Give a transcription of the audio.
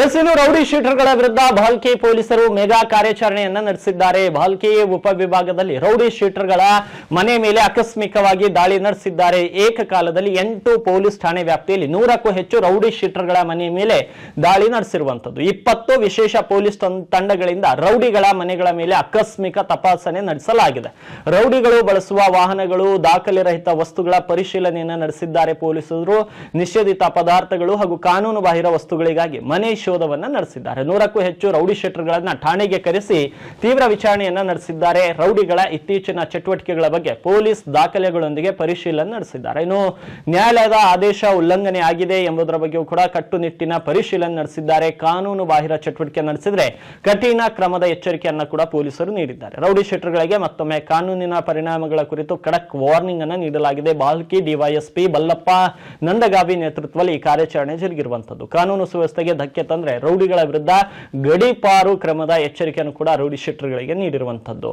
ಇನ್ನು ರೌಡಿ ಶೀಟರ್ಗಳ ವಿರುದ್ಧ ಭಾಲ್ಕಿ ಪೊಲೀಸರು ಮೆಗಾ ಕಾರ್ಯಾಚರಣೆಯನ್ನ ನಡೆಸಿದ್ದಾರೆ. ಭಾಲ್ಕಿ ಉಪವಿಭಾಗದಲ್ಲಿ ರೌಡಿ ಶೀಟರ್ಗಳ ಮನೆ ಮೇಲೆ ಆಕಸ್ಮಿಕವಾಗಿ ದಾಳಿ ನಡೆಸಿದ್ದಾರೆ. ಏಕಕಾಲದಲ್ಲಿ 8 ಪೊಲೀಸ್ ಠಾಣೆ ವ್ಯಾಪ್ತಿಯಲ್ಲಿ 100ಕ್ಕೂ ಹೆಚ್ಚು ರೌಡಿ ಶೀಟರ್ಗಳ ಮನೆ ಮೇಲೆ ದಾಳಿ ನಡೆಸಿರುವಂತದ್ದು. 20 ವಿಶೇಷ ಪೊಲೀಸ್ ತಂಡಗಳಿಂದ ರೌಡಿಗಳ ಮನೆಗಳ ಮೇಲೆ ಆಕಸ್ಮಿಕ ತಪಾಸಣೆ ನಡೆಸಲಾಗಿದೆ. ರೌಡಿಗಳು ಬಳಸುವ ವಾಹನಗಳು, ದಾಖಲೆ ರಹಿತ ವಸ್ತುಗಳ ಪರಿಶೀಲನೆಯನ್ನು ನಡೆಸಿದ್ದಾರೆ. ಪೊಲೀಸರು ನಿಷೇಧಿತ ಪದಾರ್ಥಗಳು ಹಾಗೂ ಕಾನೂನು ಬಾಹಿರ ವಸ್ತುಗಳಿಗಾಗಿ ಮನೆ ಶೋಧವನ್ನ ನಡೆಸಿದ್ದಾರೆ. 100ಕ್ಕೂ ಹೆಚ್ಚು ರೌಡಿ ಶೀಟರ್ಗಳನ್ನ ಠಾಣೆಗೆ ಕರೆಸಿ ತೀವ್ರ ವಿಚಾರಣೆಯನ್ನ ನಡೆಸಿದ್ದಾರೆ. ರೌಡಿಗಳ ಇತ್ತೀಚಿನ ಚಟುವಟಿಕೆಗಳ ಬಗ್ಗೆ ಪೊಲೀಸ್ ದಾಖಲೆಗಳೊಂದಿಗೆ ಪರಿಶೀಲನೆ ನಡೆಸಿದ್ದಾರೆ. ಇನ್ನು ನ್ಯಾಯಾಲಯದ ಆದೇಶ ಉಲ್ಲಂಘನೆ ಆಗಿದೆ ಎಂಬುದರ ಬಗ್ಗೆಯೂ ಕೂಡ ಕಟ್ಟುನಿಟ್ಟಿನ ಪರಿಶೀಲನೆ ನಡೆಸಿದ್ದಾರೆ. ಕಾನೂನು ಬಾಹಿರ ಚಟುವಟಿಕೆ ನಡೆಸಿದ್ರೆ ಕಠಿಣ ಕ್ರಮದ ಎಚ್ಚರಿಕೆಯನ್ನ ಕೂಡ ಪೊಲೀಸರು ನೀಡಿದ್ದಾರೆ. ರೌಡಿ ಶೀಟರ್ಗಳಿಗೆ ಮತ್ತೊಮ್ಮೆ ಕಾನೂನಿನ ಪರಿಣಾಮಗಳ ಕುರಿತು ಖಡಕ್ ವಾರ್ನಿಂಗ್ ಅನ್ನು ನೀಡಲಾಗಿದೆ. ಬಾಲ್ಕಿ ಡಿವೈಎಸ್ಪಿ ಬಲ್ಲಪ್ಪ ನಂದಗಾವಿ ನೇತೃತ್ವದಲ್ಲಿ ಈ ಕಾರ್ಯಾಚರಣೆ ಜರುಗಿರುವಂತದ್ದು. ಕಾನೂನು ಸುವ್ಯವಸ್ಥೆಗೆ ಧಕ್ಕೆ ತಂದ್ರೆ ರೌಡಿಗಳ ವಿರುದ್ಧ ಗಡೀಪಾರು ಕ್ರಮದ ಎಚ್ಚರಿಕೆಯನ್ನು ಕೂಡ ರೌಡಿ ಶೀಟರ್ಗಳಿಗೆ ನೀಡಿರುವಂತದ್ದು.